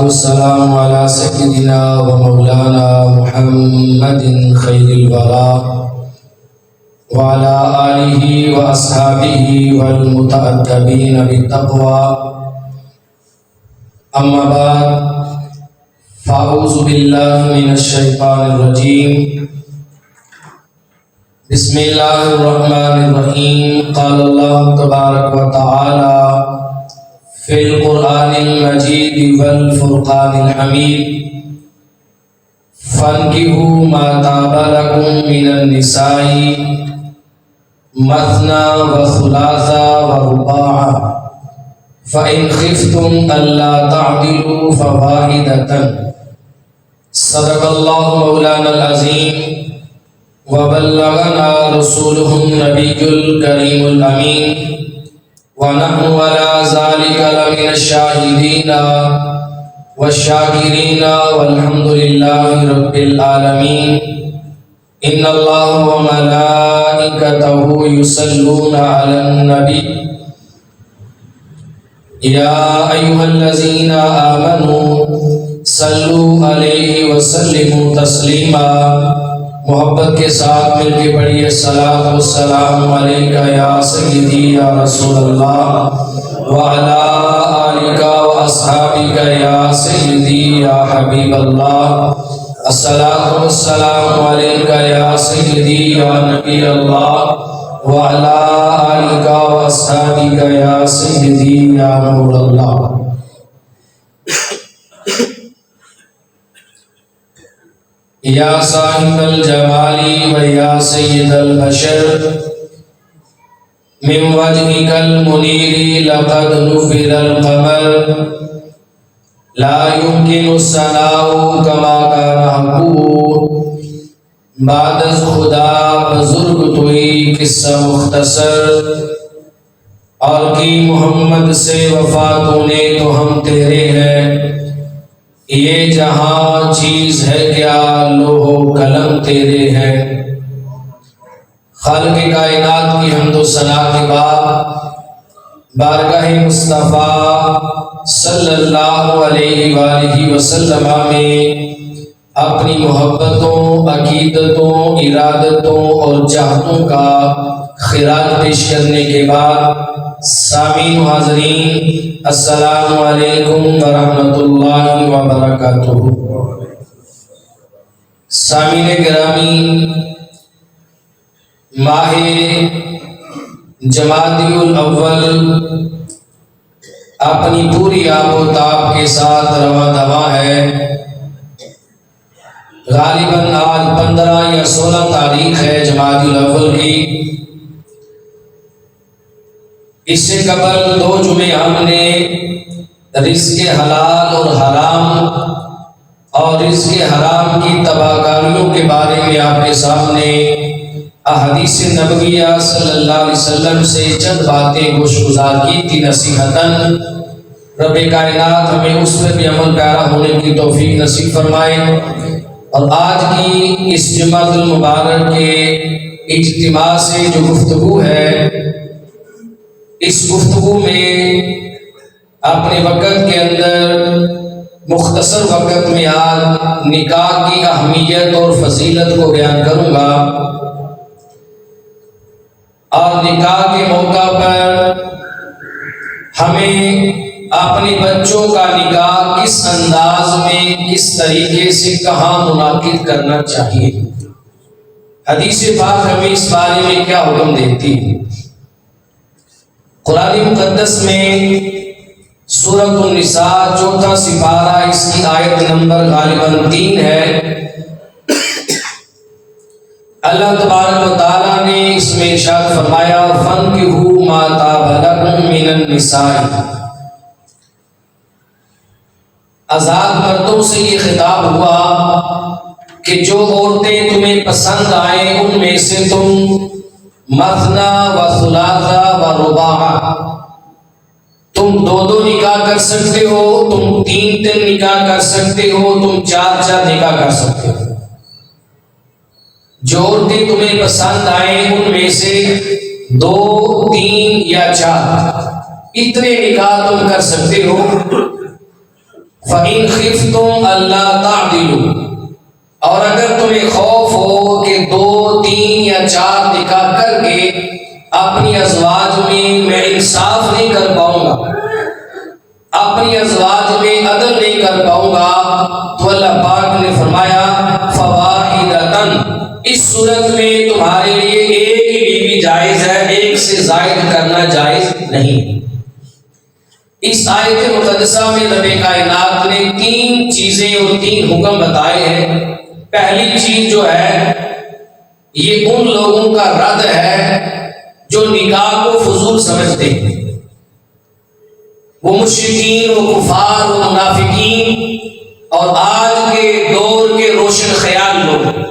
والسلام على سيدنا ومولانا محمد خير الورى وعلى آله وأصحابه والمتأدبين بالتقوى. أما بعد فأعوذ بالله من الشيطان الرجيم. بسم الله الرحمن الرحيم. قال الله تبارك وتعالى في القرآن المجيد والفرقان الحميد: فانكحوا ما طاب لكم من النساء مثنى وثلاث ورباع فإن خفتم ألا تعدلوا فواحدة. صدق الله مولانا العظيم وبلغنا رسوله النبي الكريم الأمين ونحن على ذلك لمن الشاهدين والشاكرين والحمد لله رب العالمين. إن الله وملائكته يصلون على النبي يا أيها الذين آمنوا صلوا عليه وسلموا تسلیما. محبت کے ساتھ مل کے پڑھیے الصلاۃ والسلام علیکہ یا سیدی یا رسول اللہ وعلی آلک واصحابک یا سیدی یا حبیب اللہ. الصلاۃ والسلام علیکہ یا سیدی یا نبی اللہ وعلی آلک واصحابک یا سیدی یا نور اللہ. یا صاحب الجمال و یا سید البشر من وجهك المنیر لقد نفر القمر لا يمكن الثناء كما كان حقه. بعد از خدا بزرگ توئی قصہ مختصر اور کی محمد سے وفاتوں نے تو ہم تیرے ہیں. یہ جہاں چیز ہے کیا لوح و قلم تیرے ہیں. خالق کائنات کی حمد و ثنا کے بعد بارگاہ مصطفیٰ صلی اللہ علیہ وآلہ وسلم میں اپنی محبتوں، عقیدتوں، ارادتوں اور چاہتوں کا خراج پیش کرنے کے بعد سامعین و حاضرین السلام علیکم ورحمۃ اللہ وبرکاتہ. سامعین گرامی، ماہ جمادی الاول اپنی پوری آب و تاب کے ساتھ رواں دواں ہے. غالباً آج 15 یا 16 تاریخ ہے جمادی الاول کی. اس سے قبل 2 جمعے ہم نے رزق حلال اور حرام اور رزق حرام کی تباہ کاریوں کے بارے میں آپ کے سامنے احادیث نبویہ صلی اللہ علیہ وسلم سے چند باتیں گوشگزار کی تھی نصیحتاً. رب کائنات ہمیں اس پر بھی عمل پیرا ہونے کی توفیق نصیب فرمائے. اور آج کی اس جمعۃ المبارک کے اجتماع سے جو گفتگو ہے، اس گفتگو میں اپنے وقت کے اندر مختصر وقت میں آج نکاح کی اہمیت اور فضیلت کو بیان کروں گا. اور نکاح کے موقع پر ہمیں اپنے بچوں کا نکاح کس انداز میں، کس طریقے سے، کہاں منعقد کرنا چاہیے. حدیث پاک ہمیں اس بارے میں کیا حکم دیتی ہے. قرآن مقدس میں سورۃ النساء 4 سپارہ اس کی آیت نمبر غالباً 3 ہے. اللہ تبارک و تعالیٰ نے اس میں ارشاد فرمایا: فانکحوا ما طاب لکم من النساء. آزاد مردوں سے یہ خطاب ہوا کہ جو عورتیں تمہیں پسند آئیں ان میں سے تم مثنا و ثلاثہ و رباع، تم 2 نکاح کر سکتے ہو، تم 3 نکاح کر سکتے ہو، تم 4 نکاح کر سکتے ہو. جو عورتیں تمہیں پسند آئیں ان میں سے 2، 3 یا 4 اتنے نکاح تم کر سکتے ہو. فَإِنْ خِفْتُمْ أَلَّا تَعْدِلُوا، اور اگر تمہیں خوف ہو کہ 2، 3 یا 4 نکاح کر کے اپنی ازواج میں انصاف نہیں کر پاؤں گا، اپنی ازواج میں عدل نہیں کر پاؤں گا، تو اللہ پاک نے فرمایا فواحدۃ، اس صورت میں تمہارے لیے ایک ہی بیوی جائز ہے، ایک سے زائد کرنا جائز نہیں۔ اس آیت مقدسہ میں رب کائنات نے 3 چیزیں اور 3 حکم بتائے ہیں۔ پہلی چیز جو ہے یہ ان لوگوں کا رد ہے جو نکاح کو فضول سمجھتے ہیں، وہ مشرکین، وہ کفار، وہ منافقین اور آج کے دور کے روشن خیال لوگ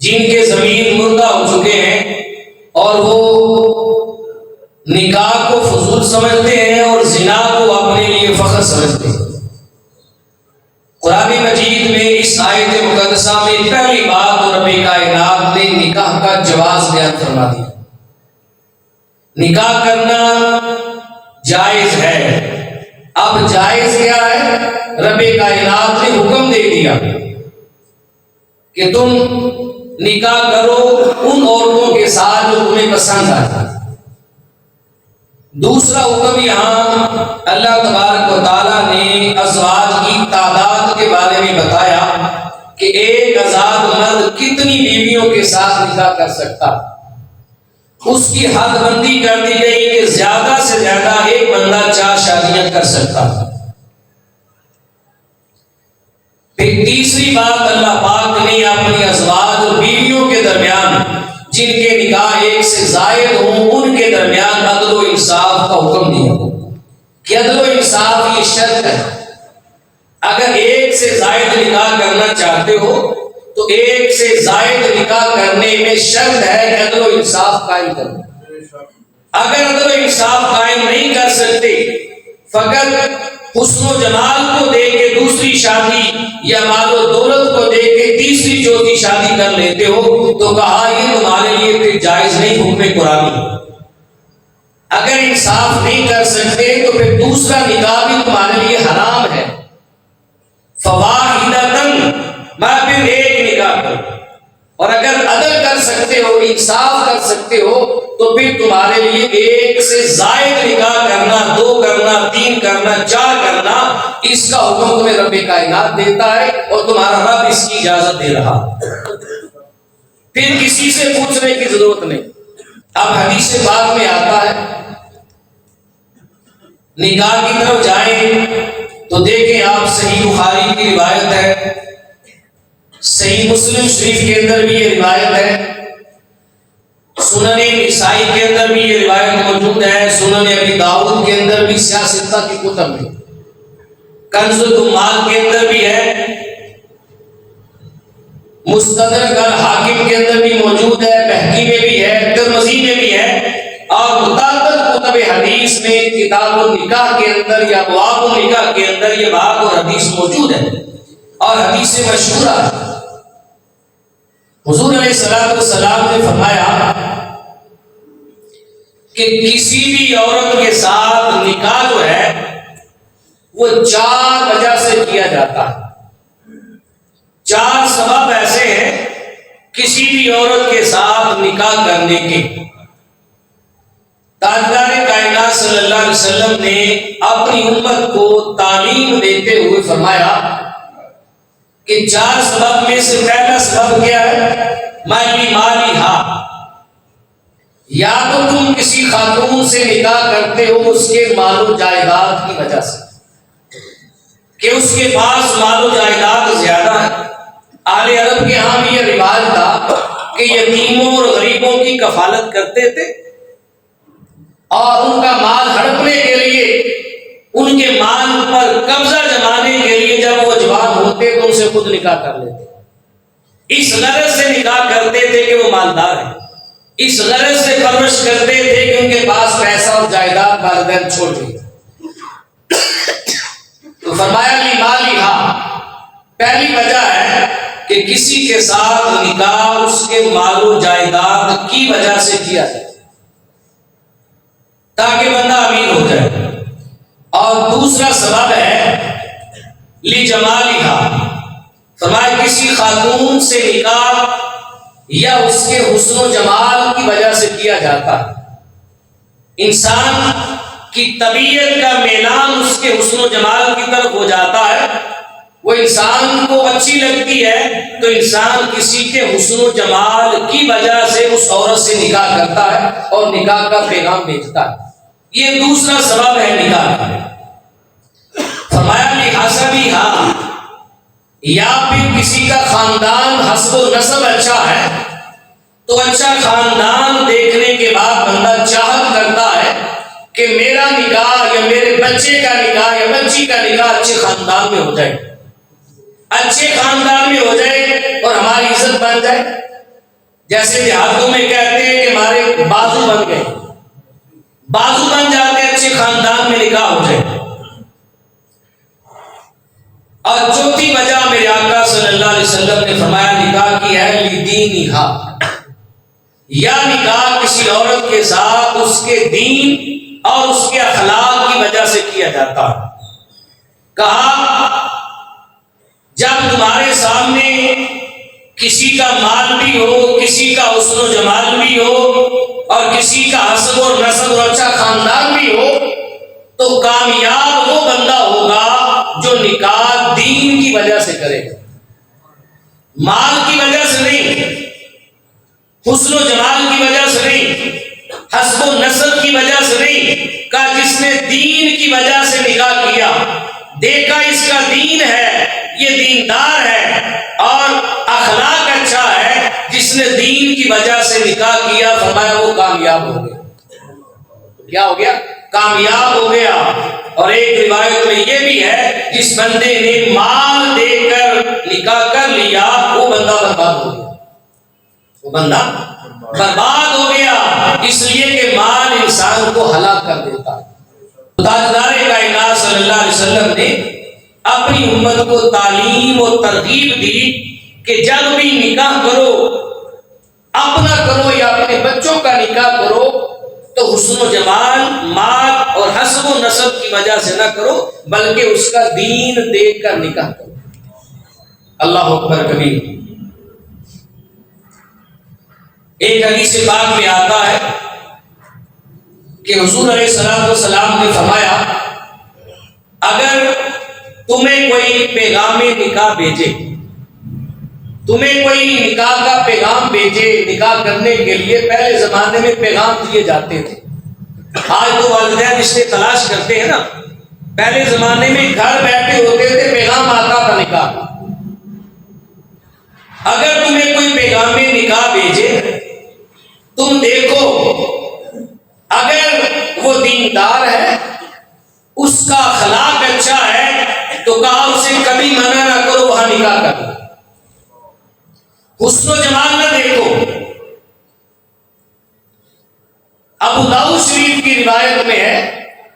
جن کے ضمیر مردہ ہو چکے ہیں اور وہ نکاح کو فضول سمجھتے ہیں اور زنا کو اپنے لیے فخر سمجھتے ہیں۔ قرآن مجید میں اس آیت مقدسہ میں پہلی بات رب کائنات نے نکاح کا جواز بیان فرما دیا۔ نکاح کرنا جائز ہے۔ اب جائز کیا ہے؟ رب کائنات نے حکم دے دیا کہ تم نکاح کرو ان عورتوں کے ساتھ جو تمہیں پسند آئے۔ دوسرا حکم یہاں اللہ تبارک و تعالیٰ نے ازواج کی تعداد کے بارے میں بتایا کہ ایک آزاد مرد کتنی بیویوں کے ساتھ نکاح کر سکتا، اس کی حد بندی کر دی گئی کہ زیادہ سے زیادہ ایک بندہ 4 شادیاں کر سکتا۔ پھر تیسری بات اللہ پاک نے اپنی ازواج اور بیویوں کے درمیان جن کے نکاح ایک سے زائد ہوں ان کے درمیان عدل و انصاف کا حکم دیا کہ عدل و انصاف یہ شرط ہے، اگر ایک سے زائد نکاح کرنا چاہتے ہو تو ایک سے زائد نکاح کرنے میں شرط ہے کہ عدل و انصاف قائم کرنا۔ اگر عدل و انصاف قائم نہیں کر سکتے، فقط حسن و جمال کو دے کے دوسری شادی یا مال و دولت کو دے کے تیسری چوتھی شادی کر لیتے ہو تو کہا یہ تمہارے لیے پھر جائز نہیں، حکم قرآنی۔ اگر انصاف نہیں کر سکتے تو پھر دوسرا نکاح بھی تمہارے لیے حرام ہے۔ فواحدۃ، میں پھر ایک نکاح کروں، اور اگر عدل کر سکتے ہو، انصاف کر سکتے ہو تو پھر تمہارے لیے ایک سے زائد نکاح کرنا، 2 کرنا، 3 کرنا، 4 کرنا، اس کا حکم تمہیں رب کائنات دیتا ہے اور تمہارا رب اس کی اجازت دے رہا۔ پھر کسی سے پوچھنے کی ضرورت نہیں۔ اب حدیث پاک میں آتا ہے، نکاح کی طرف جائیں تو دیکھیں آپ، صحیح بخاری کی روایت ہے، صحیح مسلم شریف کے اندر بھی یہ روایت ہے، سنن نسائی کے اندر بھی یہ روایت موجود ہے، سنن ابی داؤد کے اندر بھی، سیاستہ کی کتب میں، کنز الدمال کے اندر بھی ہے، مستدرک الحاکم کے اندر بھی موجود ہے، بہقی میں بھی ہے، ترمذی میں بھی ہے، اور متعدد کتب حدیث میں کتاب النکاح کے اندر یا ابواب النکاح کے اندر یہ بات اور حدیث موجود ہے اور حدیث مشہورہ ہے۔ حضور علیہ السلام نے فرمایا کہ کسی بھی عورت کے ساتھ نکاح جو ہے وہ 4 وجہ سے کیا جاتا ہے۔ 4 سبب ایسے ہیں کسی بھی عورت کے ساتھ نکاح کرنے کے۔ تاجدار کائنات صلی اللہ علیہ وسلم نے اپنی امت کو تعلیم دیتے ہوئے فرمایا کہ 4 سبب میں سے پہلا سبب کیا ہے؟ مالی ہا، یا تو تم کسی خاتون سے نکاح کرتے ہو اس کے مال و جائیداد کی وجہ سے کہ اس کے پاس مال و جائیداد زیادہ ہے۔ اہل عرب کے ہاں بھی یہ رواج تھا کہ یتیموں اور غریبوں کی کفالت کرتے تھے اور ان کا مال ہڑپنے کے لیے، ان کے مال پر قبضہ جمانے کے لیے جب وہ جوان ہوتے تو ان سے خود نکاح کر لیتے۔ اس غرض سے نکاح کرتے تھے کہ وہ مالدار ہیں، اس غرض سے پرورش کرتے تھے کہ ان کے پاس پیسہ اور جائیداد والدین چھوڑ دیتے۔ تو فرمایا مالہا، پہلی وجہ ہے کہ کسی کے ساتھ نکاح اس کے مال و جائیداد کی وجہ سے کیا جائے تاکہ بندہ امیر ہو جائے۔ اور دوسرا سبب ہے لجمالہا، فرمایا کسی خاتون سے نکاح یا اس کے حسن و جمال کی وجہ سے کیا جاتا ہے۔ انسان کی طبیعت کا میلان اس کے حسن و جمال کی طرف ہو جاتا ہے، وہ انسان کو اچھی لگتی ہے تو انسان کسی کے حسن و جمال کی وجہ سے اس عورت سے نکاح کرتا ہے اور نکاح کا پیغام بھیجتا ہے۔ یہ دوسرا سبب ہے نکاح کا۔ فرمایا لحسبھا، یا پھر کسی کا خاندان حسب و نسب اچھا ہے تو اچھا خاندان دیکھنے کے بعد بندہ چاہت کرتا ہے کہ میرا نکاح یا میرے بچے کا نکاح یا بچی کا نکاح اچھے خاندان میں ہو جائے، اچھے خاندان میں ہو جائے اور ہماری عزت بن جائے۔ جیسے دیہاتوں میں کہتے ہیں کہ ہمارے بازو بن گئے، بازو بن جاتے، اچھے خاندان میں نکاح ہو جائے۔ اور چوتھی وجہ میرے آقا صلی اللہ علیہ وسلم نے فرمایا نکاح کی ہے لدینہا، یا نکاح کسی عورت کے ساتھ اس کے دین اور اس کے اخلاق کی وجہ سے کیا جاتا ہے۔ کہا جب تمہارے سامنے کسی کا مال بھی ہو، کسی کا حسن و جمال بھی ہو اور کسی کا حسب اور نسب اور اچھا خاندان بھی ہو تو کامیاب وہ بندہ ہوگا جو نکاح دین کی وجہ سے کرے، مال کی وجہ سے نہیں، حسن و جمال کی وجہ سے نہیں، حسب و نسب کی وجہ سے نہیں، کہا جس نے دین کی وجہ سے نکاح کیا، دیکھا اس کا دین ہے، یہ دیندار ہے اور اخلاق اچھا ہے، جس نے دین کی وجہ سے نکاح کیا، فرمایا وہ کامیاب ہو گیا۔ کیا ہو گیا؟ کامیاب ہو گیا۔ اور ایک روایت میں یہ بھی ہے جس بندے نے مال دے کر نکاح کر لیا وہ بندہ برباد ہو گیا، وہ بندہ برباد ہو گیا، اس لیے کہ مال انسان کو ہلاک کر دیتا ہے۔ تاجدار کائنات صلی اللہ علیہ وسلم نے اپنی امت کو تعلیم اور ترغیب دی کہ جب بھی نکاح کرو، اپنا کرو یا اپنے بچوں کا نکاح کرو تو حسن و جمال، مال اور حسب و نسب کی وجہ سے نہ کرو بلکہ اس کا دین دیکھ کر نکاح کرو۔ اللہ اکبر کبیر۔ ایک حدیث پاک میں آتا ہے کہ حضور علیہ الصلوۃ والسلام نے فرمایا اگر تمہیں کوئی پیغام نکاح بھیجے، تمہیں کوئی نکاح کا پیغام بھیجے، نکاح کرنے کے لیے پہلے زمانے میں پیغام دیے جاتے تھے، آج تو والدین رشتے تلاش کرتے ہیں نا، پہلے زمانے میں گھر بیٹھے ہوتے تھے، پیغام آتا تھا نکاح کا۔ اگر تمہیں کوئی پیغام نکاح بھیجے تم دیکھو اگر وہ دیندار ہے، اس کا اخلاق اچھا ہے تو کہا اسے کبھی منع نہ کرو وہاں نکاح کرو، حسن و جمال نہ دیکھو۔ ابو داؤد شریف کی روایت میں ہے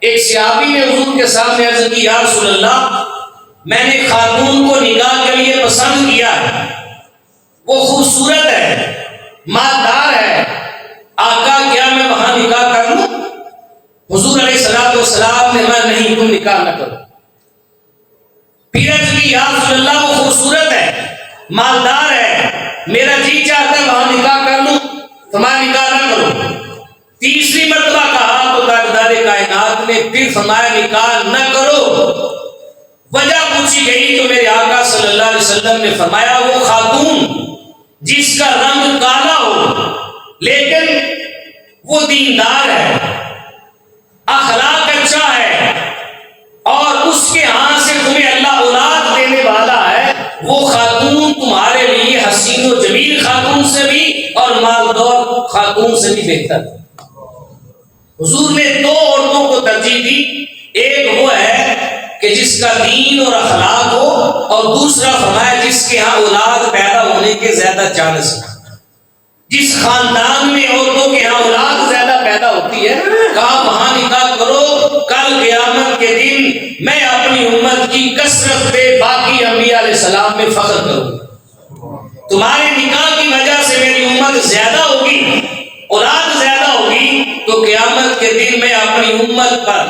ایک صحابی نے حضور کے سامنے عرض کی یا رسول اللہ میں نے خاتون کو نکاح کے لیے پسند کیا ہے، وہ خوبصورت ہے، مالدار ہے، آقا کیا میں وہاں نکاح کر لوں؟ حضور علیہ الصلوۃ والسلام نے میں نہیں، تم نکاح نہ کرو۔ پھر عرض کی یا رسول اللہ وہ خوبصورت ہے، مالدار ہے، میرا جی چاہتا ہے وہاں نکاح کر لوں، فرمایا نکاح نہ کرو۔ تیسری مرتبہ کہا تو تاجدار کائنات نے پھر فرمایا نکاح نہ کرو۔ وجہ پوچھی گئی تو میرے آقا صلی اللہ علیہ وسلم نے فرمایا وہ خاتون جس کا رنگ کالا ہو لیکن وہ دیندار ہے، اخلاق اچھا ہے اور اس کے ہاں سے تمہیں اللہ اولاد دینے والا ہے، وہ خاتون تمہارے لیے حسین و جمیل خاتون سے بھی اور مالدار خاتون سے بھی بہتر ہے۔ حضور نے دو عورتوں کو ترجیح دی، ایک وہ ہے کہ جس کا دین اور اخلاق ہو اور دوسرا فرمایا جس کے ہاں اولاد پیدا ہونے کے زیادہ چانس ہیں۔ جس خاندان میں عورتوں کے ہاں اولاد زیادہ پیدا ہوتی ہے کہا وہاں نکاح کرو، کل قیامت کے دن میں اپنی امت کی کثرت پہ باقی انبیاء علیہ السلام میں فخر کروں گا۔ تمہارے نکاح کی وجہ سے میری امت زیادہ ہوگی، اولاد زیادہ ہوگی، تو قیامت کے دن میں اپنی امت پر،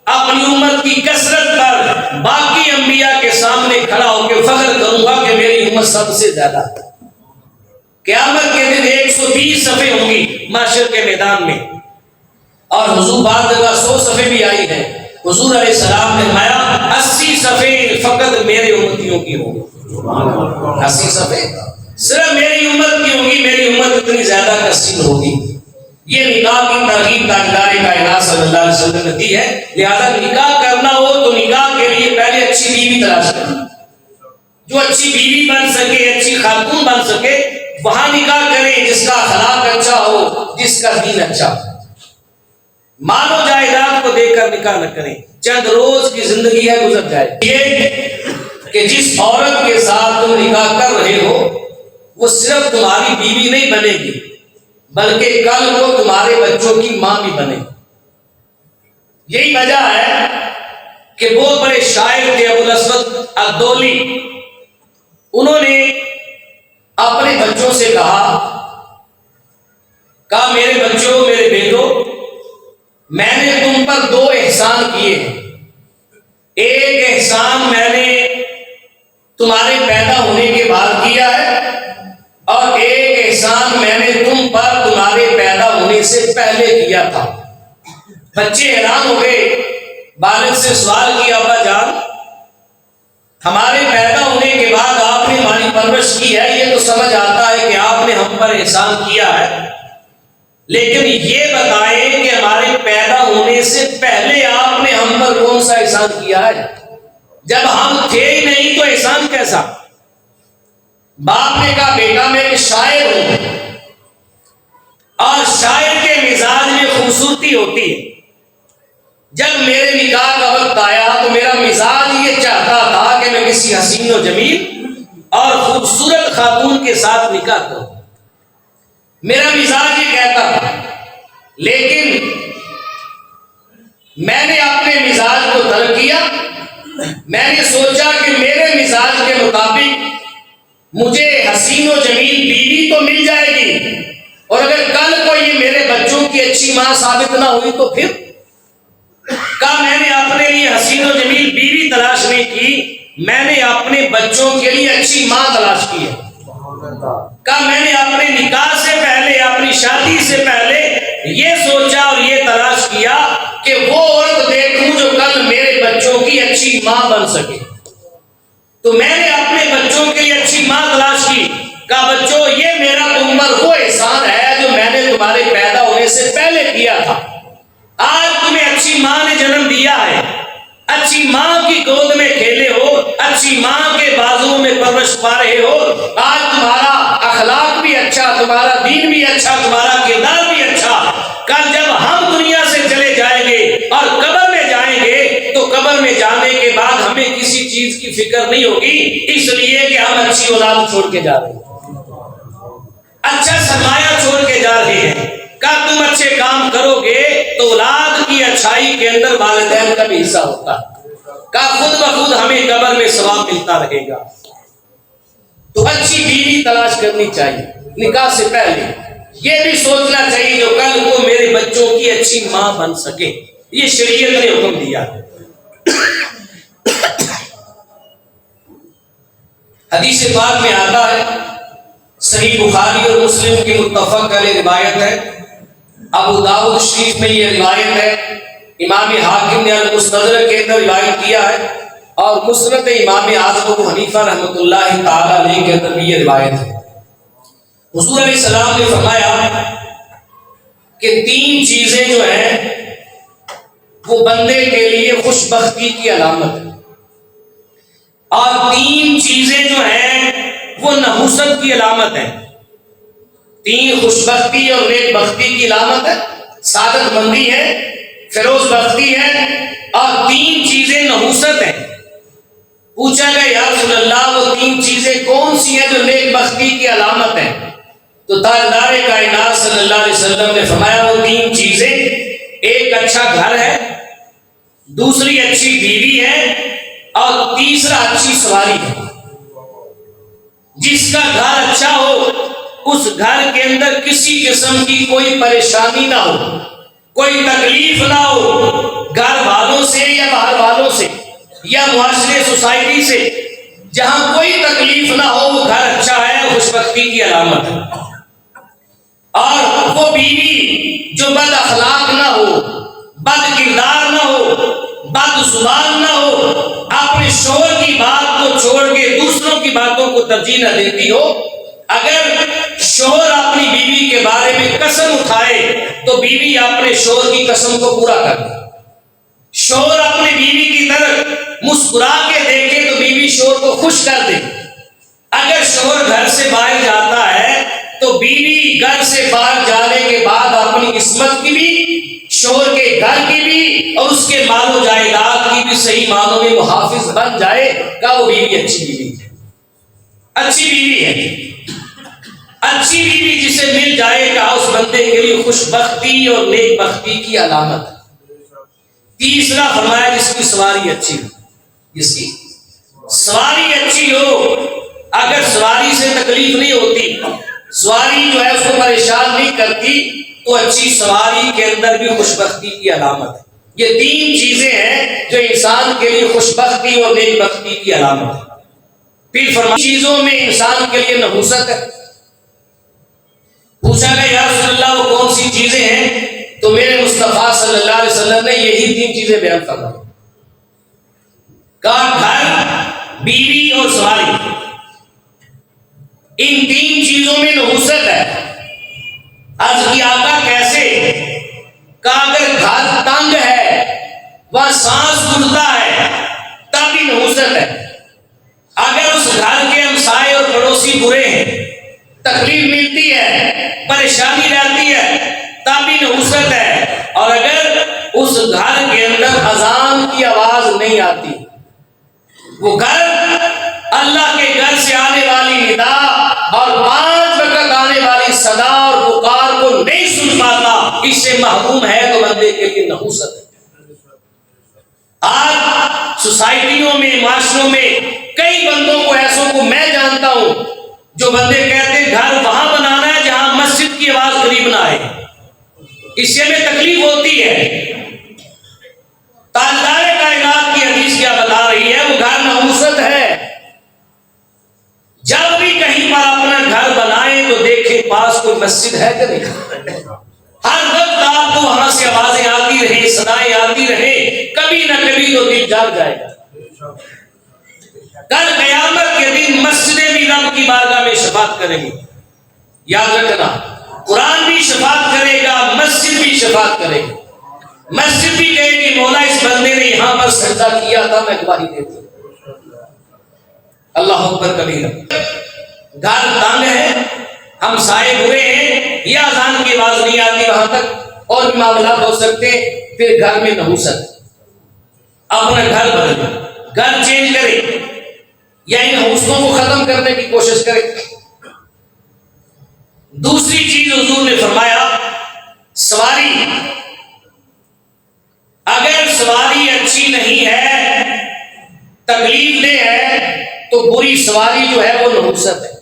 اپنی امت کی کثرت پر باقی انبیاء کے سامنے کھڑا ہو کے فخر کروں گا کہ میری امت سب سے زیادہ ہے۔ قیامت کے دن 120 صفیں ہوں گی محشر کے میدان میں، اور حضور بعد جگہ 100 صفیں بھی آئی ہیں۔ حضور علیہ السلام نے فرمایا 80 صفیں فقط میرے امتیوں کی ہوں گی، 80 صفیں صرف میری امت کی ہوں گی، میری امت اتنی زیادہ کثیر ہوگی۔ یہ نکاح کی ترغیب تاجدار کائنات صلی اللہ علیہ وسلم نے دی ہے، لہذا نکاح کرنا ہو تو نکاح کے لیے پہلے اچھی بیوی تلاش کریں، جو اچھی بیوی بن سکے، اچھی خاتون بن سکے، وہاں نکاح کریں، جس کا اخلاق اچھا ہو، جس کا دین اچھا ہو۔ مال و جائیداد کو دیکھ کر نکاح نہ کریں، چند روز کی زندگی ہے، گزر جائے۔ یہ کہ جس عورت کے ساتھ تم نکاح کر رہے ہو وہ صرف تمہاری بیوی نہیں بنے گی، بلکہ کل وہ تمہارے بچوں کی ماں بھی بنے گی۔ یہی وجہ ہے کہ بہت بڑے شاعر تھے ابو الاسود الدولی، انہوں نے اپنے بچوں سے کہا میرے بچوں، میرے بیٹوں، میں نے تم پر 2 احسان کیے ہیں۔ ایک احسان میں نے تمہارے پیدا ہونے کے بعد کیا ہے، اور ایک احسان میں نے تم پر تمہارے پیدا ہونے سے پہلے کیا تھا۔ بچے حیران ہو گئے، والد سے سوال کیا، ابا جان ہمارے پیدا ہونے کے بعد آپ نے ہماری پرورش کی ہے، یہ تو سمجھ آتا ہے کہ آپ نے ہم پر احسان کیا ہے، لیکن یہ بتائیں کہ ہمارے پیدا ہونے سے پہلے آپ نے ہم پر کون سا احسان کیا ہے؟ جب ہم تھے ہی نہیں تو احسان کیسا؟ باپ نے کہا بیٹا میں ایک شاعر ہوں، اور شاعر کے مزاج میں خوبصورتی ہوتی ہے۔ جب میرے نکاح کا وقت آیا تو میرا مزاج یہ چاہتا تھا کہ میں کسی حسین و جمیل اور خوبصورت خاتون کے ساتھ نکاح کروں، میرا مزاج یہ کہتا تھا، لیکن میں نے اپنے مزاج کو ترک کیا۔ میں نے سوچا کہ میرے مزاج کے مطابق مجھے حسین و جمیل بیوی تو مل جائے گی، اور اگر کل کو یہ میرے بچوں کی اچھی ماں ثابت نہ ہوئی تو پھر میں نے اپنے لیے حسین و جمیل بیوی تلاش نہیں کی، میں نے اپنے بچوں کے لیے اچھی ماں تلاش کی ہے۔ میں نے اپنے نکاح سے پہلے، اپنی شادی سے پہلے یہ سوچا اور یہ تلاش کیا کہ وہ عورت دیکھوں جو کل میرے بچوں کی اچھی ماں بن سکے۔ تو میں نے اپنے بچوں کے لیے اچھی ماں تلاش کی، کہا بچوں یہ میرا تم پر وہ احسان ہے جو میں نے تمہارے پیدا ہونے سے پہلے کیا تھا۔ آج تمہیں اچھی ماں نے جنم دیا ہے، اچھی ماں کی گود میں کھیلے ہو، اچھی ماں کے بازو میں پرورش پا رہے ہو، آج تمہارا اخلاق بھی اچھا، تمہارا دین بھی اچھا، تمہارا کردار بھی اچھا۔ کل جب ہم دنیا سے چلے جائیں گے اور قبر میں جائیں گے تو قبر میں جانے کے بعد ہمیں کسی چیز کی فکر نہیں ہوگی، اس لیے کہ ہم اچھی اولاد چھوڑ کے جا رہے ہیں، اچھا سرمایہ چھوڑ کے جا رہے ہیں۔ کہا تم اچھے کام کرو گے تو اولاد کی اچھائی کے اندر والدین کا بھی حصہ ہوتا ہے، کہا خود بخود ہمیں قبر میں ثواب ملتا رہے گا۔ تو اچھی بیوی تلاش کرنی چاہیے نکاح سے پہلے، یہ بھی سوچنا چاہیے جو کل کو میرے بچوں کی اچھی ماں بن سکے، یہ شریعت نے حکم دیا۔ حدیث پاک میں آتا ہے، صحیح بخاری اور مسلم کی متفق علیہ روایت ہے، ابو داؤد شریف میں یہ روایت ہے، امام حاکم نے المستدرک کے اندر روایت کیا ہے، اور مسند امام اعظم ابو حنیفہ رحمۃ اللہ تعالی علیہ کے اندر بھی یہ روایت ہے۔ حضور علیہ السلام نے فرمایا کہ 3 چیزیں جو ہیں وہ بندے کے لیے خوش بختی کی علامت ہے، اور 3 چیزیں جو ہیں وہ نحوست کی علامت ہے۔ 3 خوش بختی اور نیک بختی کی علامت ہے، سعادت مندی ہے، فیروز بختی ہے، اور 3 چیزیں نحوست ہیں۔ پوچھا گیا یا رسول اللہ وہ 3 چیزیں کون سی ہیں جو نیک بختی کی علامت ہیں؟ تو تاجدار کائنات صلی اللہ علیہ وسلم نے فرمایا وہ 3 چیزیں، ایک اچھا گھر ہے، دوسری اچھی بیوی ہے، اور تیسرا اچھی سواری ہے۔ جس کا گھر اچھا ہو، اس گھر کے اندر کسی قسم کی کوئی پریشانی نہ ہو، کوئی تکلیف نہ ہو، گھر والوں سے یا باہر والوں سے یا معاشرے سوسائٹی سے جہاں کوئی تکلیف نہ ہو وہ گھر اچھا ہے، خوش بختی کی علامت ہے۔ اور وہ بیوی جو بد اخلاق نہ ہو، بد کردار نہ ہو، بد زبان نہ ہو، اپنے شوہر کی بات کو چھوڑ کے دوسروں کی باتوں کو ترجیح نہ دیتی ہو۔ اگر شوہر اپنی بیوی کے بارے میں قسم اٹھائے تو بیوی اپنے شوہر کی قسم کو پورا کر دے۔ شوہر اپنی بیوی کی طرف مسکرا کے دیکھے تو بیوی شوہر کو خوش کر دے۔ اگر شوہر گھر سے باہر جاتا ہے تو بیوی گھر سے باہر جانے کے بعد اپنی عصمت کی بھی، شوہر کے گھر کی بھی اور اس کے مال و جائیداد کی بھی صحیح معنوں میں محافظ بن جائے گا۔ وہ بیوی اچھی بیوی ہے، اچھی بیوی ہے۔ اچھی بیوی جسے مل جائے گا اس بندے کے لیے خوش بختی اور نیک بختی کی علامت ہے۔ تیسرا فرمایا جس کی سواری اچھی ہو، جس کی سواری اچھی ہو، اگر سواری سے تکلیف نہیں ہوتی، سواری جو ہے اس کو پریشان نہیں کرتی، تو اچھی سواری کے اندر بھی خوش بختی کی علامت ہے۔ یہ تین چیزیں ہیں جو انسان کے لیے خوش بختی اور نیک بختی کی علامت ہے۔ پھر فرمایا چیزوں میں انسان کے لیے نحوست ہے۔ پوچھا گیا یا رسول اللہ وہ کون سی چیزیں ہیں؟ تو میرے مصطفیٰ صلی اللہ علیہ وسلم نے یہی تین چیزیں بیان فرمائی۔ کہا گھر، بیوی اور سواری، ان تین چیزوں میں نحوست ہے۔ عرض کی آقا کیسے؟ کہا اگر گھر تنگ ہے، وہاں سانس گھٹتا ہے، تب بھی نحوست ہے۔ اگر اس گھر کے ہمسائے اور پڑوسی برے ہیں، تکلیف ملتی ہے، پریشانی رہتی ہے، تب بھی نحوست ہے۔ اور اگر اس گھر کے اندر اذان کی آواز نہیں آتی، وہ گھر اللہ کے گھر سے آنے والی ندا اور 5 وقت آنے والی صدا اور پکار کو نہیں سن پاتا، اس سے محروم ہے، تو بندے کے لیے نحوست ہے۔ آج سوسائٹیوں میں، معاشروں میں کئی بندوں کو ایسوں کو میں جانتا ہوں جو بندے کہتے ہیں گھر وہاں بنانا ہے جہاں مسجد کی آواز قریب نہ آئے، اس سے ہمیں تکلیف ہوتی ہے۔ تاجدار کائنات کی حدیث کیا بتا رہی ہے؟ وہ گھر نحوست ہے۔ جب بھی کہیں پر اپنا گھر بنائے تو دیکھیں پاس کوئی مسجد ہے کہ نہیں۔ ہر وقت آپ کو وہاں سے آوازیں آتی رہے، صدائیں آتی رہے، کبھی نہ کبھی تو دل جاگ جائے گا۔ کل قیامت کے دن مسجدیں بھی رب کی بارگاہ میں شفاعت کریں گی، یاد رکھنا۔ قرآن بھی شفاعت کرے گا، مسجد بھی شفاعت کرے گی۔ مسجد بھی کہے گی مولا اس بندے نے یہاں پر سجدہ کیا تھا، میں گواہی دیتی ہوں۔ اللہ اکبر کبیرہ۔ گھر تنگ ہے، ہمسائے برے ہیں، یا اذان کی آواز نہیں آتی وہاں تک، اور بھی معاملات ہو سکتے ہیں، پھر گھر میں نحوست۔ اپنا گھر بدلے، گھر چینج کرے، یا ان حوصلوں کو ختم کرنے کی کوشش کرے۔ دوسری چیز حضور نے فرمایا سواری، اگر سواری اچھی نہیں ہے، تکلیف دہ ہے، تو بری سواری جو ہے وہ نحوست ہے۔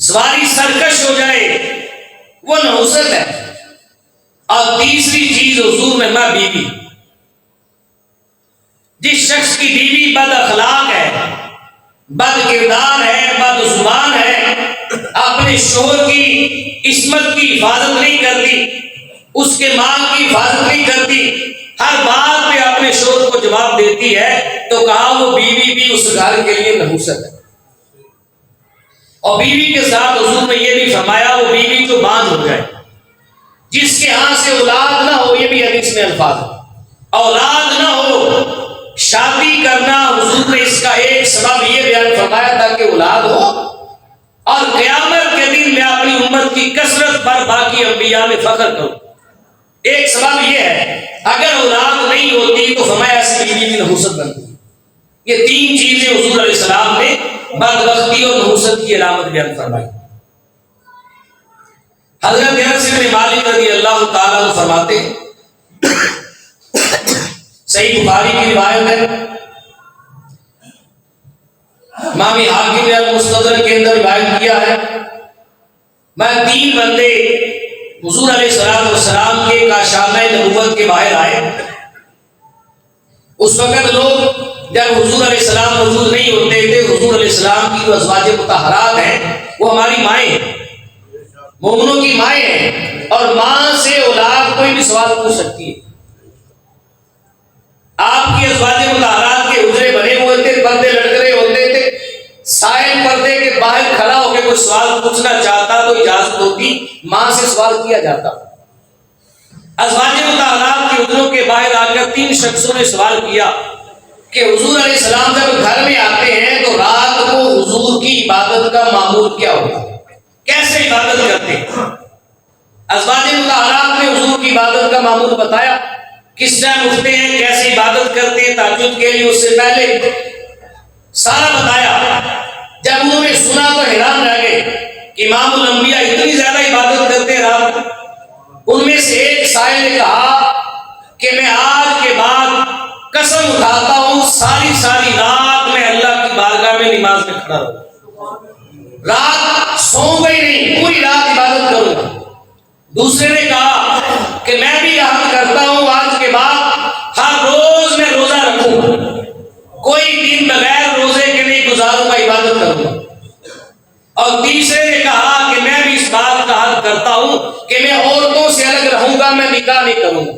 سواری سرکش ہو جائے وہ نحوست ہے۔ اور تیسری چیز حضور نے فرمایا بیوی، جس شخص کی بیوی بد اخلاق ہے، بد کردار ہے، بد زبان ہے، اپنے شوہر کی عصمت کی حفاظت نہیں کرتی، اس کے مال کی حفاظت نہیں کرتی، ہر بات پہ اپنے شوہر کو جواب دیتی ہے، تو کہا وہ بیوی بھی اس گھر کے لیے نحوست ہے۔ اور بیوی کے ساتھ حضور نے یہ بھی فرمایا وہ بیوی جو باندھ ہو جائے، جس کے ہاں سے اولاد نہ ہو، یہ بھی حدیث میں الفاظ ہے، اولاد نہ ہو، شادی کرنا حضور نے اس کا ایک سبب یہ بیان فرمایا تاکہ اولاد ہو، اور قیامت کے دن میں اپنی امت کی کثرت پر باقی انبیاء میں فخر کروں۔ ایک سبب یہ ہے اگر اولاد نہیں ہوتی تو فرمایا ایسی بیوی کی نحوست بنتی۔ یہ تین چیزیں حضور علیہ السلام نے بدبختی اور نحوست کی علامت بیان فرمائی۔ حضرت انس بن مالک رضی اللہ تعالیٰ عنہ فرماتے ہیں، صحیح بخاری کی روایت ہے، امام حاکم نے المستدرک کے اندر روایت کیا ہے، میں 3 بندے حضور علیہ السلام کے کاشانہ نبوت کے باہر آئے، اس وقت لوگ جب حضور علیہ السلام موجود نہیں ہوتے تھے، حضور علیہ السلام کی جو ازواج مطہرات ہیں وہ ہماری مائیں ہیں، مومنوں کی مائیں ہیں، اور ماں سے اولاد کوئی بھی سوال پوچھ سکتی ہے۔ آپ کی ازواج مطہرات کے حجرے بنے ہوئے تھے، پردے لٹکے ہوتے تھے، سائل پردے کے باہر کھڑا ہو کے کوئی سوال پوچھنا چاہتا تو اجازت ہوتی، ماں سے سوال کیا جاتا۔ ازواج مطہرات کے حجروں کے باہر آ کر 3 شخصوں نے سوال کیا کہ حضور علیہ السلام جب گھر میں آتے ہیں تو رات کو حضور کی عبادت کا معمول کیا ہوتا ہے، کیسے عبادت کرتے ہیں؟ ازواج مطہرات نے حضور کی عبادت کا معمول بتایا، کس ٹائم اٹھتے ہیں، کیسے عبادت کرتے ہیں، تہجد کے لیے اس سے پہلے سارا بتایا۔ جب انہوں نے سنا تو حیران رہ گئے کہ امام الانبیاء اتنی زیادہ عبادت کرتے ہیں رات کو۔ ان میں سے ایک سائل نے کہا کہ میں آج کے بعد قسم اٹھاتا ہوں ساری رات میں اللہ کی بارگاہ میں نماز میں کھڑا رہوں، رات سو گئی نہیں، پوری رات عبادت کروں گا۔ دوسرے نے کہا کہ میں بھی عہد کرتا ہوں آج کے بعد ہر روز میں روزہ رکھوں گا، کوئی دن بغیر روزے کے نہیں گزاروں گا، عبادت کروں گا۔ اور تیسرے نے کہا کہ میں بھی اس بات کا عہد کرتا ہوں کہ میں عورتوں سے الگ رہوں گا، میں نکاح نہیں کروں گا،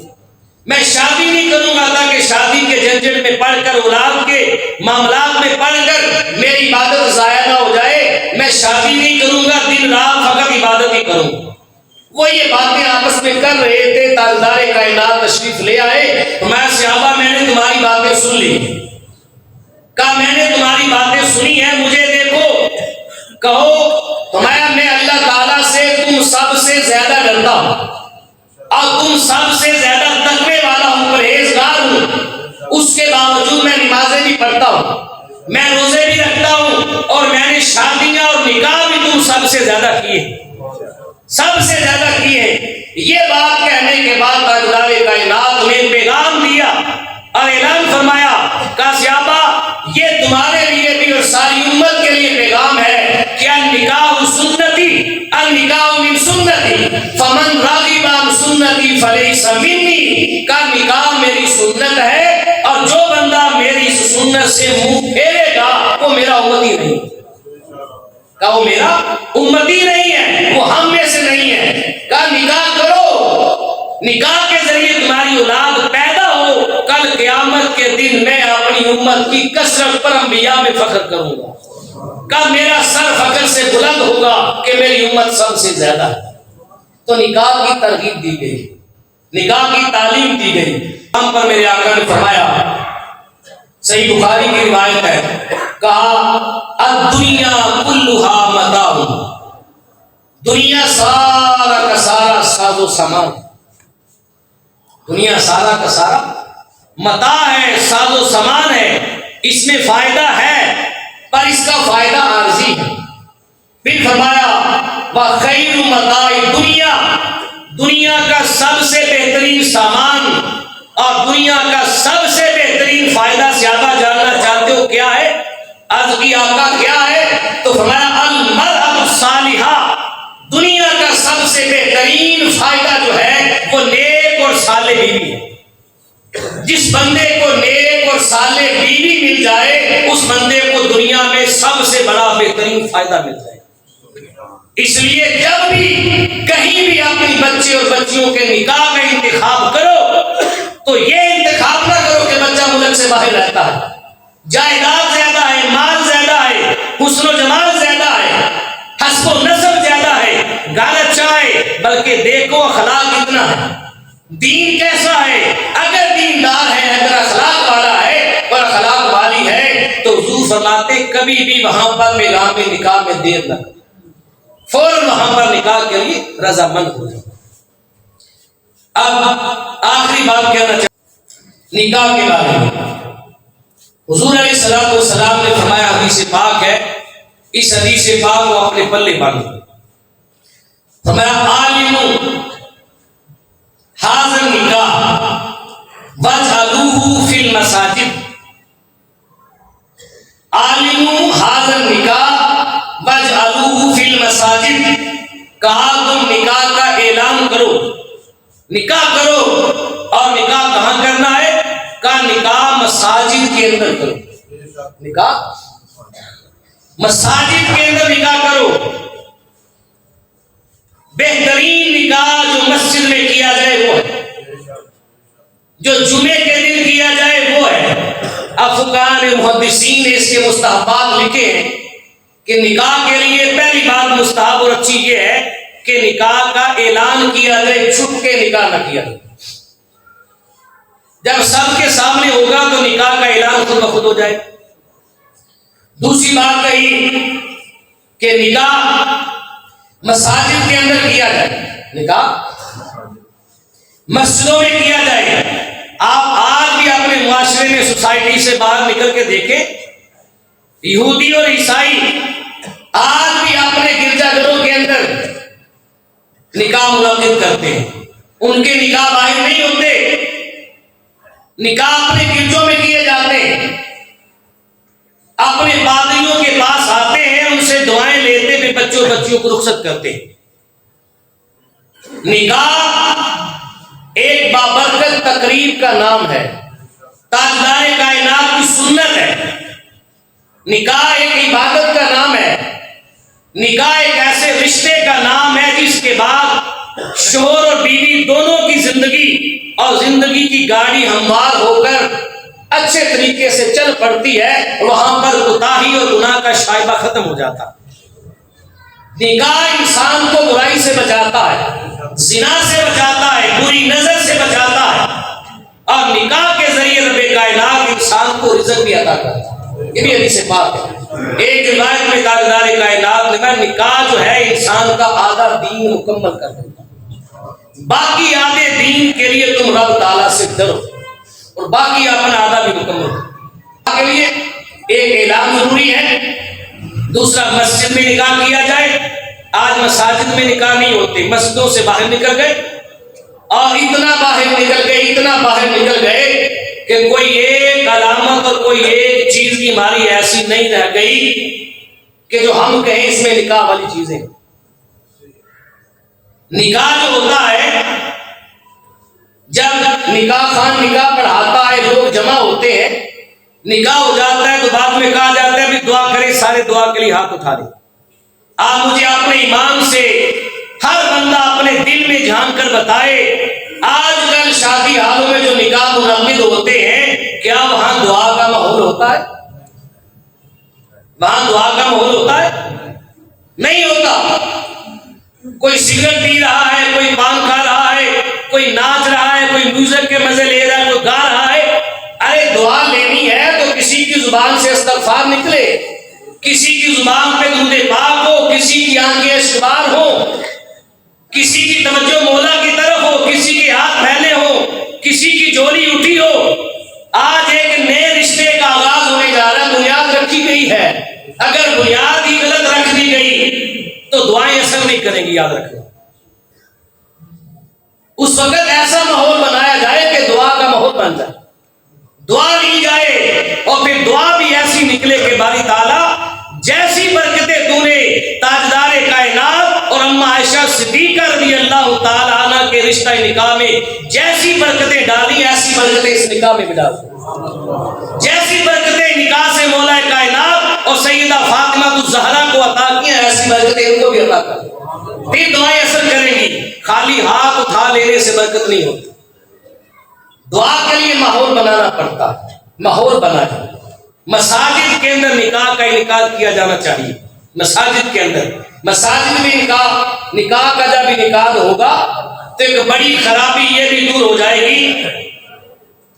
میں شادی نہیں کروں گا تاکہ شادی کے جھنجھٹ میں پڑھ کر، اولاد کے معاملات میں پڑھ کر میری عبادت ضائع نہ ہو جائے۔ میں شادی نہیں کروں گا، دن رات فقط عبادت ہی کروں گا۔ وہ یہ باتیں آپس میں کر رہے تھے، تاجدار کائنات تشریف لے آئے۔ میں صحابہ میں نے تمہاری باتیں سن لی، کہا میں نے تمہاری باتیں سنی ہیں، مجھے دیکھو، کہو تو میں اللہ تعالیٰ سے تم سب سے زیادہ ڈرتا ہوں اور تم سب سے زیادہ تقوی والا ہوں، پرہیزگار ہوں، اس کے باوجود میں نمازیں بھی پڑھتا ہوں، میں روزے بھی رکھتا ہوں، اور میں نے شادیاں اور نکاح بھی تم سب سے زیادہ کیے، سب سے زیادہ کیے۔ یہ بات کہنے کے بعد تاجدار کائنات نے پیغام دیا اور اعلان فرمایا، کہا صحابہ یہ تمہارے لیے بھی اور ساری امت کے لیے پیغام ہے کہ النکاح سنتی، النکاح من سنتی، فمن راغب عن سنتی فلیس منی، کا نکاح میری سنت ہے اور جو بندہ میری اس سنت سے منہ پھیرے گا وہ میرا امتی نہیں، کہا وہ میرا امتی نہیں ہے، وہ ہم میں سے نہیں ہے۔ کہا نکاح کرو، نکاح کے ذریعے تمہاری اولاد پیدا ہو، کل قیامت کے دن میں اپنی امت کی کثرت پر انبیاء میں فخر کروں گا، کہا میرا سر فخر سے بلند ہوگا کہ میری امت سب سے زیادہ ہے۔ تو نکاح کی ترغیب دی گئی، نکاح کی تعلیم دی گئی۔ ہم پر میرے آقا نے فرمایا، صحیح بخاری کی روایت ہے، کہا الدنیا کلھا متاع، دنیا سارا کا سارا ساز و سامان، دنیا سارا کا سارا متاع ہے، ساز و سامان ہے، اس میں فائدہ ہے پر اس کا فائدہ عارضی ہے۔ پھر فرمایا وخیر متاع دنیا، دنیا کا سب سے بہترین سامان اور دنیا کا سب سے بہترین فائدہ زیادہ جاننا چاہتے ہو کیا ہے؟ عرض کی آقا کیا ہے؟ تو فرمایا المرأۃ الصالحہ، دنیا کا سب سے بہترین فائدہ جو ہے وہ نیک اور صالح بیوی ہے۔ جس بندے کو نیک اور صالح بیوی مل جائے اس بندے کو دنیا میں سب سے بڑا بہترین فائدہ مل جائے۔ اس لیے جب بھی کہیں بھی اپنی بچے اور بچیوں کے نکاح کا انتخاب کرو تو یہ انتخاب نہ کرو کہ بچہ ملک سے باہر رہتا ہے، جائیداد زیادہ ہے، مال زیادہ ہے، حسن و جمال زیادہ ہے، حسب و نسب زیادہ ہے، گھر اچھا ہے، بلکہ دیکھو اخلاق کتنا ہے، دین کیسا ہے۔ اگر دیندار ہے، اگر اخلاق والا ہے اور اخلاق والی ہے تو حضور فرماتے کبھی بھی وہاں پر پیغام نکاح میں دیر نہ کرو، فوراً وہاں پر نکاح کے لیے رضامند ہو جائے۔ اب آخری بات کہنا چاہتا نکاح کے بارے میں، حضور علیہ السلام نے فرمایا، حدیث پاک ہے، اس حدیث پاک کو اپنے پلے باندھو، فرمایا عالم حاضر نکاح وجعلوہ فی المساجد، عالم حاضر نکاح وجعلوہ فی المساجد، کہا تم نکاح کا اعلان کرو، نکاح کرو، اور نکاح کہاں کرنا ہے؟ کہا نکاح مساجد کے اندر کرو، نکاح مساجد کے اندر نکاح کرو۔ بہترین نکاح جو مسجد میں کیا جائے وہ ہے، جو جمعے کے دن کیا جائے وہ ہے۔ افقان محدثین نے اس کے مستحبات لکھے ہیں کہ نکاح کے لیے پہلی بات مستحب اور اچھی یہ ہے کہ نکاح کا اعلان کیا جائے، چھپ کے نکاح نہ کیا جائے۔ جب سب کے سامنے ہوگا تو نکاح کا اعلان خود بخود ہو جائے۔ دوسری بات کہی کہ نکاح مساجد کے اندر کیا جائے، نکاح مسجدوں میں کیا جائے۔ آپ آج بھی اپنے معاشرے میں سوسائٹی سے باہر نکل کے دیکھیں، یہودی اور عیسائی آج بھی اپنے گرجا گھروں کے اندر نکاح منعقد کرتے ہیں۔ ان کے نکاح باہر نہیں ہوتے، نکاح اپنے گرجوں میں کیے جاتے ہیں، اپنے پادریوں کے پاس آتے ہیں، ان سے دعائیں لیتے ہوئے بچوں بچیوں کو رخصت کرتے ہیں۔ نکاح ایک بابرکت تقریب کا نام ہے، تاجدار کائنات کی سنت ہے۔ نکاح ایک عبادت کا نام ہے، نکاح ایک ایسے رشتے کا نام ہے جس کے بعد شوہر اور بیوی دونوں کی زندگی اور زندگی کی گاڑی ہموار ہو کر اچھے طریقے سے چل پڑتی ہے، وہاں پر کوتاہی اور گناہ کا شائبہ ختم ہو جاتا۔ نکاح انسان کو برائی سے بچاتا ہے، زنا سے بچاتا ہے، بری نظر سے بچاتا ہے، اور نکاح کے ذریعے رب کائنات انسان کو رزق بھی عطا کرتا ہے۔ یہ بھی حدیث پاک ہے۔ ایک روایت میں تاجدار کائنات نے کہا نکاح جو ہے انسان کا آدھا دین مکمل کر دیتا ہے، باقی آدھے دین کے لیے تم رب تعالیٰ سے ڈرو اور باقی اپنا آدھا بھی مکمل کرو۔ کے لیے ایک اعلان ضروری ہے، دوسرا مسجد میں نکاح کیا جائے۔ آج مساجد میں نکاح نہیں ہوتے، مسجدوں سے باہر نکل گئے، اور اتنا باہر نکل گئے کہ کوئی ایک علامت اور کوئی ایک چیز کی ہماری ایسی نہیں رہ گئی کہ جو ہم کہیں اس میں نکاح والی چیزیں۔ نکاح جو ہوتا ہے، جب نکاح خان نکاح پڑھاتا ہے، لوگ جمع ہوتے ہیں، نکاح ہو جاتا ہے تو بعد میں کہا جاتا ہے بھی دعا کریں، سارے دعا کے لیے ہاتھ اٹھا دیں۔ آپ مجھے اپنے ایمان سے ہر بندہ اپنے دل میں جھانک کر بتائے، آج کل شادی حالوں میں جو نکاح منعقد ہوتے ہیں، کیا وہاں دعا کا ماحول ہوتا ہے؟ وہاں دعا کا ماحول ہوتا ہے؟ نہیں ہوتا۔ کوئی سگریٹ پی رہا ہے، کوئی پان کھا رہا ہے، کوئی ناچ رہا ہے، کوئی میوزک کے مزے لے رہا ہے، کوئی گا رہا ہے۔ ارے دعا لینی ہے تو کسی کی زبان سے استغفار نکلے، کسی کی زبان پہ درود پاک ہو، کسی کی آنکھیں اشکبار ہو، کسی کی توجہ مولا کی طرف ہو، کسی کے ہاتھ پھیلے ہو، کسی کی جولی اٹھی ہو۔ آج ایک نئے رشتے کا آغاز ہونے جا رہا ہے، بنیاد رکھی گئی ہے، اگر بنیاد ہی غلط رکھ دی گئی تو دعائیں اثر نہیں کریں گی، یاد رکھیں۔ اس وقت ایسا ماحول بنایا جائے کہ دعا کا ماحول بن جائے، دعا لی جائے، اور پھر دعا بھی ایسی نکلے کہ باری تعالیٰ جیسی برکتیں تو نے تاجدار کائنات اور اما عائشہ صدیقہ رضی اللہ تعالیٰ عنہ کے رشتہ نکاح میں جیسی برکتیں ڈالی، ایسی برکتیں اس نکاح میں بھی ڈال، جیسی برکتیں نکاح سے مولا کائنات اور سیدہ فاطمہ الزہرا کو عطا کی ہیں، ایسی برکتیں ان کو بھی عطا کر، پھر دعائیں اثر کریں گی۔ خالی ہاتھ اٹھا لینے سے برکت نہیں ہوتی، دعا کے لیے ماحول بنانا پڑتا ہے، ماحول بنائے۔ مساجد کے اندر نکاح کا انعقاد کیا جانا چاہیے، مساجد کے اندر، مساجد میں نکاح کا جب انعقاد ہوگا تو ایک بڑی خرابی یہ بھی دور ہو جائے گی،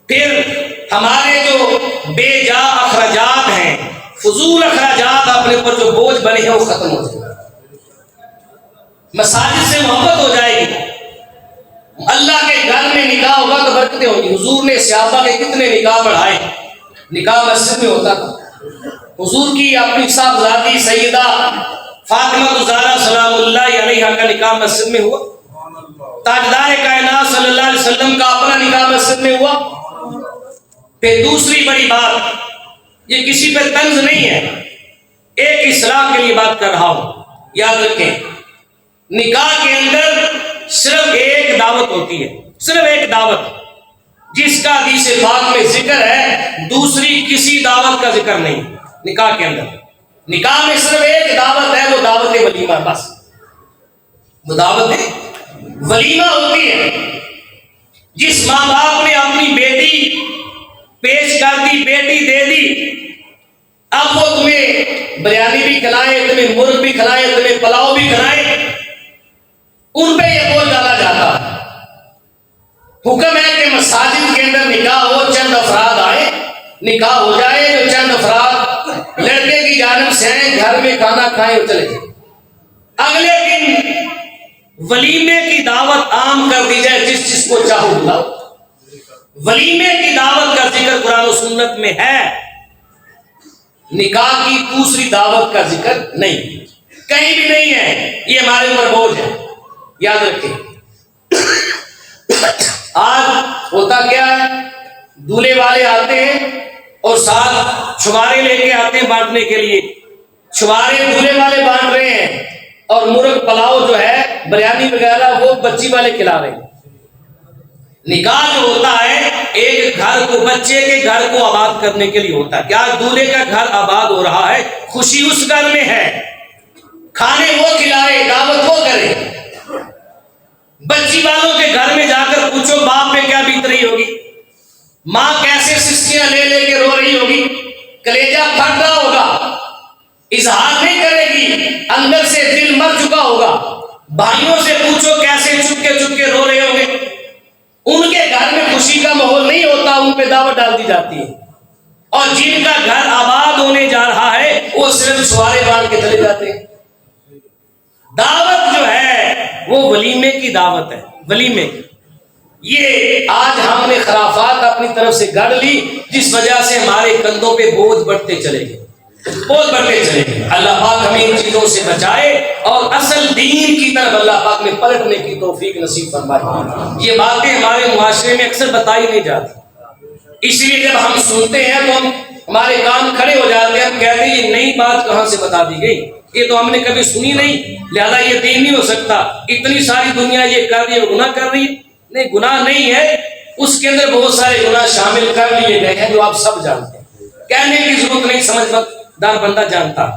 پھر ہمارے جو بے جا اخراجات ہیں، فضول اخراجات اپنے اوپر جو بوجھ بنے ہیں وہ ختم ہو جائے گا، مساجد سے محبت ہو جائے گی۔ اللہ کے گھر میں نکاح ہوگا تو برکتیں ہوں گی۔ حضور نے صحابہ کے کتنے نکاح بڑھائے، نکاح مسجد میں ہوتا تھا۔ حضور کی اپنی صاحبزادی سیدہ فاطمہ الزہرا سلام اللہ علیہا کا نکاح مسجد میں ہوا، تاجدار کائنات صلی اللہ علیہ وسلم کا اپنا نکاح مسجد میں ہوا۔ پھر دوسری بڑی بات، یہ کسی پہ طنز نہیں ہے، ایک اصلاح کے لیے بات کر رہا ہوں، یاد رکھیں، نکاح کے اندر صرف ایک دعوت ہوتی ہے، صرف ایک دعوت، جس کا حدیث پاک میں ذکر ہے، دوسری کسی دعوت کا ذکر نہیں نکاح کے اندر۔ نکاح میں صرف ایک دعوت ہے، وہ دعوت ولیمہ، بس وہ دعوت ولیمہ ہوتی ہے۔ جس ماں باپ نے اپنی بیٹی پیش کر دی، بیٹی دے دی، اب وہ تمہیں بریانی بھی کھلائے، تمہیں مرغ بھی کھلائے، تمہیں پلاؤ بھی کھلائے، ان پہ یہ بوجھ ڈالا جاتا۔ حکم ہے کہ مساجد کے اندر نکاح ہو، چند افراد آئے، نکاح ہو جائے، جو چند افراد لڑکے کی جانب سے ہیں، گھر میں کھانا کھائیں اور چلے جائیں۔ اگلے دن ولیمے کی دعوت عام کر دی جائے، جس کو چاہو بلاؤ۔ ولیمے کی دعوت کا ذکر قرآن و سنت میں ہے، نکاح کی دوسری دعوت کا ذکر نہیں، کہیں بھی نہیں ہے۔ یہ ہمارے اوپر بوجھ ہے، یاد رکھیں۔ آج ہوتا کیا ہے، دولہے والے آتے ہیں اور ساتھ چھوارے لے کے آتے ہیں بانٹنے کے لیے، چھوارے دولہے والے بانٹ رہے ہیں اور مرغ پلاؤ جو ہے، بریانی وغیرہ، وہ بچی والے کھلا رہے ہیں۔ نکاح جو ہوتا ہے ایک گھر کو، بچے کے گھر کو آباد کرنے کے لیے ہوتا ہے۔ کیا دولہے کا گھر آباد ہو رہا ہے، خوشی اس گھر میں ہے، کھانے وہ کھلائے، دعوت وہ کرے۔ بچی والوں کے گھر میں جا کر پوچھو باپ پہ کیا بیت رہی ہوگی، ماں کیسے سسکیاں لے لے کے رو رہی ہوگی، کلیجہ پھٹ رہا ہوگا، اظہار نہیں کرے گی، اندر سے دل مر چکا ہوگا۔ بھائیوں سے پوچھو کیسے چپ کے رو رہے ہوں گے۔ ان کے گھر میں خوشی کا ماحول نہیں ہوتا، ان پہ دعوت ڈال دی جاتی ہے، اور جن کا گھر آباد ہونے جا رہا ہے وہ صرف سوارے باندھ کے چلے جاتے ہیں۔ دعوت جو ہے وہ ولیمے کی دعوت ہے، ولیمے کی۔ یہ آج ہم نے خرافات اپنی طرف سے گڑھ لی، جس وجہ سے ہمارے کندھوں پہ بوجھ بڑھتے چلے گئے، بہت بڑھتے چلے گئے۔ اللہ پاک ہمیں ان چیزوں سے بچائے اور اصل دین کی طرف اللہ پاک میں پلٹنے کی توفیق نصیب فرمائے۔ یہ باتیں ہمارے معاشرے میں اکثر بتائی نہیں جاتی، اس لیے جب ہم سنتے ہیں تو ہمارے کان کھڑے ہو جاتے ہیں، ہم کہتے ہیں یہ نئی بات کہاں سے بتا دی گئی، یہ تو ہم نے کبھی سنی نہیں، لہذا یہ دین نہیں ہو سکتا۔ اتنی ساری دنیا یہ کر رہی ہے، گناہ کر رہی ہے؟ نہیں، گناہ نہیں ہے، اس کے اندر بہت سارے گناہ شامل کر لیے گئے ہیں جو آپ سب جانتے ہیں، کہنے کی ضرورت نہیں، سمجھدار بندہ جانتا۔